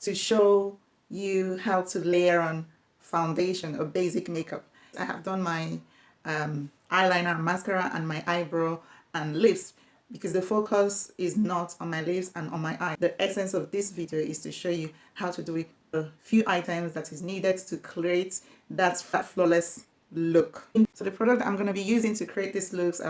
to show you how to layer on foundation or basic makeup. I have done my eyeliner and mascara and my eyebrow and lips because the focus is not on my lips and on my eye. The essence of this video is to show you how to do it. A few items that is needed to create that flawless look. So the product I'm going to be using to create these looks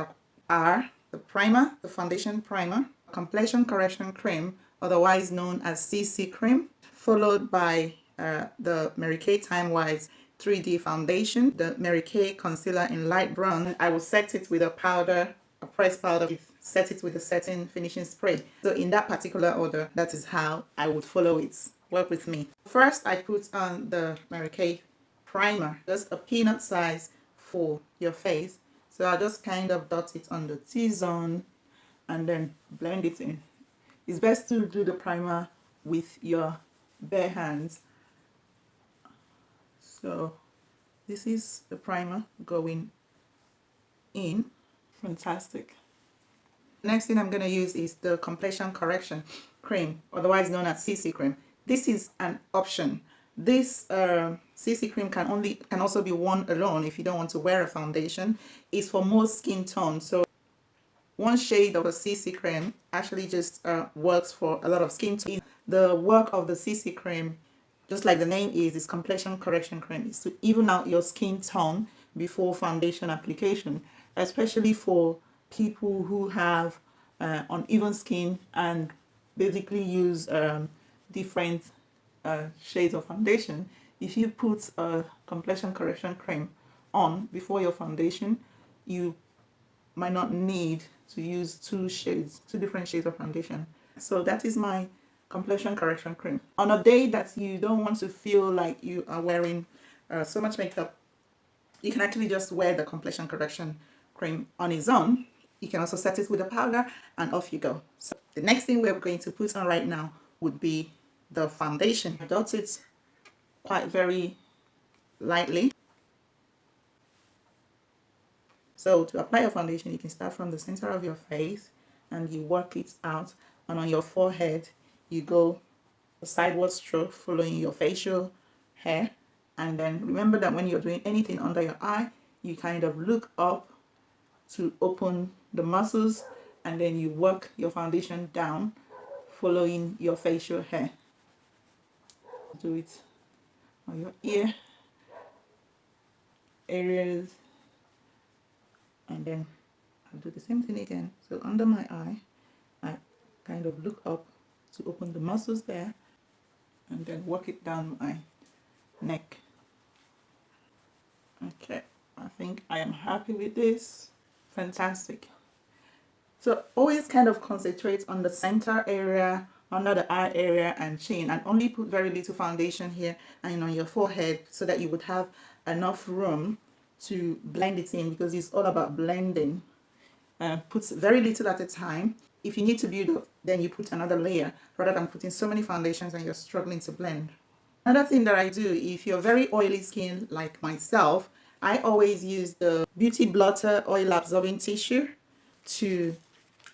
are the primer, the foundation primer, complexion correction cream, otherwise known as CC cream, followed by the Mary Kay Time Wise 3D foundation, the Mary Kay concealer in light brown. I will set it with a powder, a pressed powder, set it with a setting finishing spray. So in that particular order, that is how I would follow it. Work with me. First, I put on the Mary Kay primer, just a peanut size for your face. So I'll just kind of dot it on the T-zone and then blend it in. It's best to do the primer with your bare hands. So this is the primer going in. Fantastic. Next thing I'm going to use is the complexion correction cream, otherwise known as CC cream. This is an option. This CC cream can also be worn alone if you don't want to wear a foundation. It's for most skin tones. So one shade of a CC cream actually just works for a lot of skin tones. The work of the CC cream, just like the name is complexion correction cream, is to even out your skin tone before foundation application, especially for people who have uneven skin and basically use different shades of foundation. If you put a complexion correction cream on before your foundation, you might not need to use two different shades of foundation. So that is my complexion correction cream. On a day that you don't want to feel like you are wearing so much makeup, you can actually just wear the complexion correction cream on its own. You can also set it with a powder and off you go. So the next thing we're going to put on right now would be the foundation. Dot it quite very lightly. So to apply your foundation, you can start from the center of your face and you work it out. And on your forehead, you go a sideward stroke following your facial hair. And then remember that when you're doing anything under your eye, you kind of look up to open the muscles and then you work your foundation down following your facial hair. Do it on your ear areas and then I'll do the same thing again. So under my eye, I kind of look up to open the muscles there and then work it down my neck. Okay, I think I am happy with this. Fantastic. So always kind of concentrate on the center area, under the eye area and chin, and only put very little foundation here and on your forehead so that you would have enough room to blend it in, because it's all about blending. Put very little at a time. If you need to build up, then you put another layer rather than putting so many foundations and you're struggling to blend. Another thing that I do, if you're very oily skin like myself, I always use the Beauty Blotter oil absorbing tissue to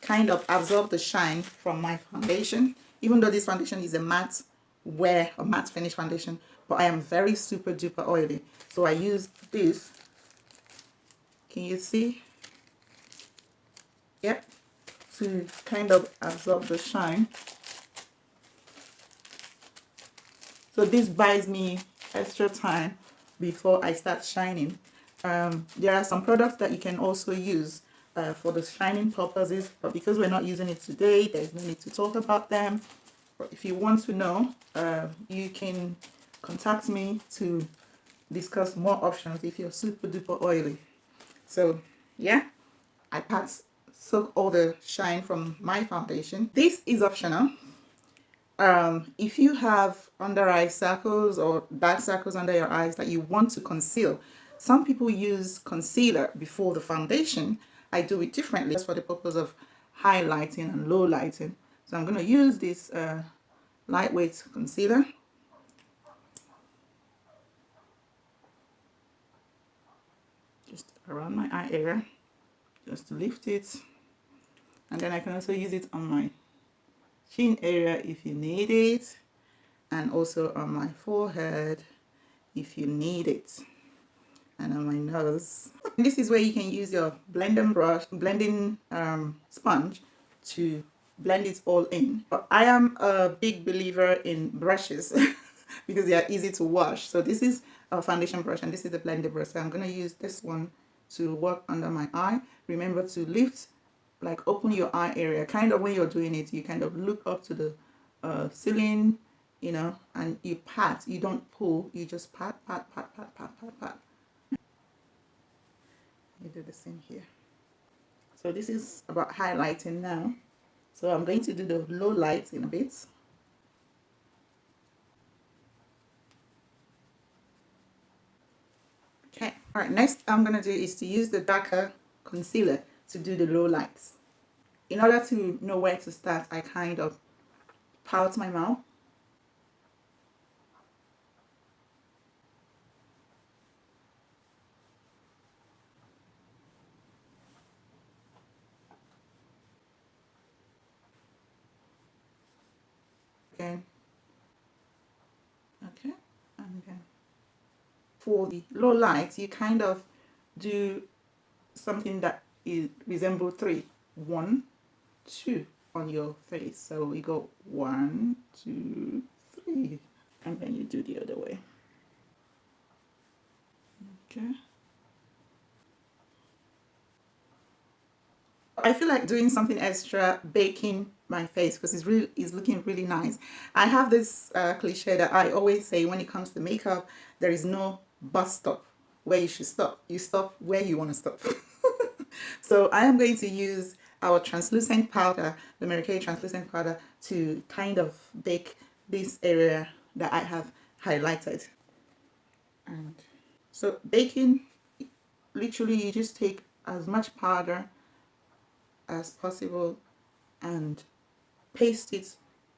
kind of absorb the shine from my foundation. Even though this foundation is a matte finish foundation, but I am very super duper oily. So I use this. Can you see? Yep. To kind of absorb the shine. So this buys me extra time before I start shining. There are some products that you can also use for the shining purposes, but because we're not using it today, there's no need to talk about them. But if you want to know, you can contact me to discuss more options if you're super duper oily. So yeah, I soak all the shine from my foundation. This is optional. If you have under eye circles or dark circles under your eyes that you want to conceal, some people use concealer before the foundation. I do it differently, just for the purpose of highlighting and low lighting. So I'm going to use this lightweight concealer. Just around my eye area, just to lift it. And then I can also use it on my chin area if you need it. and also on my forehead if you need it, and on my nose. This is where you can use your blending sponge to blend it all in. But I am a big believer in brushes because they are easy to wash. So this is a foundation brush and this is the blender brush. So I'm going to use this one to work under my eye. Remember to lift, like open your eye area. Kind of when you're doing it, you kind of look up to the ceiling, you know, and you pat. You don't pull, you just pat, pat, pat, pat, pat, pat, pat. You do the same here. So this is about highlighting now. So I'm going to do the low light in a bit. Okay, all right, next I'm going to do is to use the darker concealer to do the low lights. In order to know where to start, I kind of pout my mouth. Again. Okay, and then for the low lights, you kind of do something that resembles 3, 1, 2 on your face. So we go 1, 2, 3, and then you do the other way. Okay. I feel like doing something extra, baking my face because it's looking really nice. I have this cliche that I always say when it comes to makeup, there is no bus stop where you should stop. You stop where you want to stop. So I am going to use our translucent powder, the Mary Kay translucent powder, to kind of bake this area that I have highlighted. And so baking, literally you just take as much powder as possible and paste it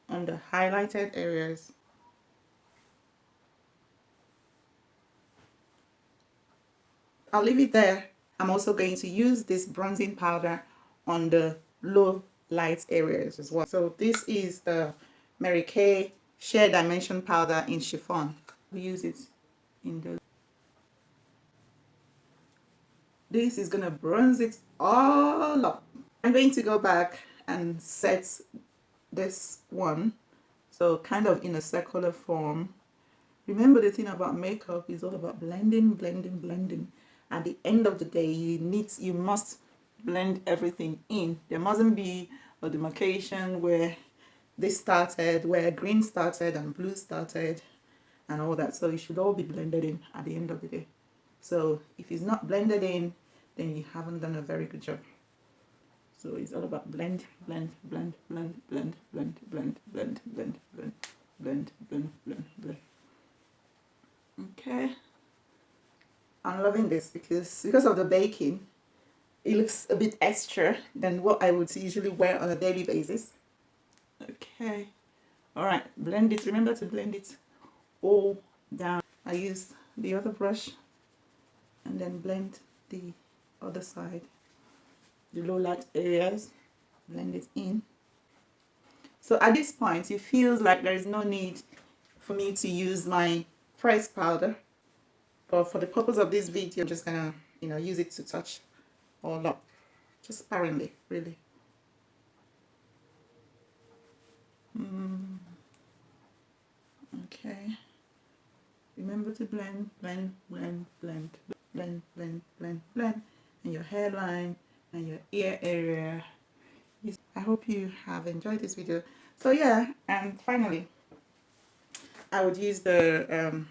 on the highlighted areas. I'll leave it there. I'm also going to use this bronzing powder on the low light areas as well. So this is the Mary Kay Sheer Dimension Powder in Chiffon. We use it in the... This is going to bronze it all up. I'm going to go back and set this one, so kind of in a circular form. Remember, the thing about makeup is all about blending, blending, blending. At the end of the day, you must blend everything in. There mustn't be a demarcation where this started, where green started and blue started and all that. So it should all be blended in at the end of the day. So if it's not blended in, then you haven't done a very good job. So it's all about blend, blend, blend, blend, blend, blend, blend, blend, blend, blend, blend, blend, blend, blend. Okay. I'm loving this because of the baking, it looks a bit extra than what I would usually wear on a daily basis. Okay. All right. Blend it. Remember to blend it all down. I use the other brush and then blend the other side, the low light areas, blend it in. So at this point, it feels like there is no need for me to use my pressed powder. But for the purpose of this video, I'm just gonna, use it to touch all up, just sparingly, really. Okay. Remember to blend, blend, blend, blend, blend, blend, blend, blend, and your hairline and your ear area. I hope you have enjoyed this video. So yeah, and finally, I would use the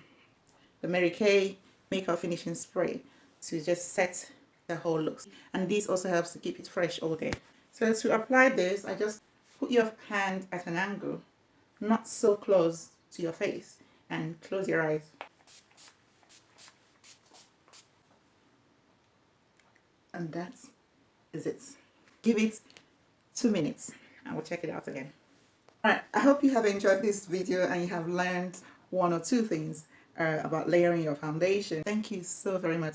Mary Kay makeup finishing spray to just set the whole look. And this also helps to keep it fresh all day. So to apply this, I just put your hand at an angle, not so close to your face, and close your eyes. And that is it. Give it 2 minutes and we'll check it out again. Alright, I hope you have enjoyed this video and you have learned 1 or 2 things about layering your foundation. Thank you so very much.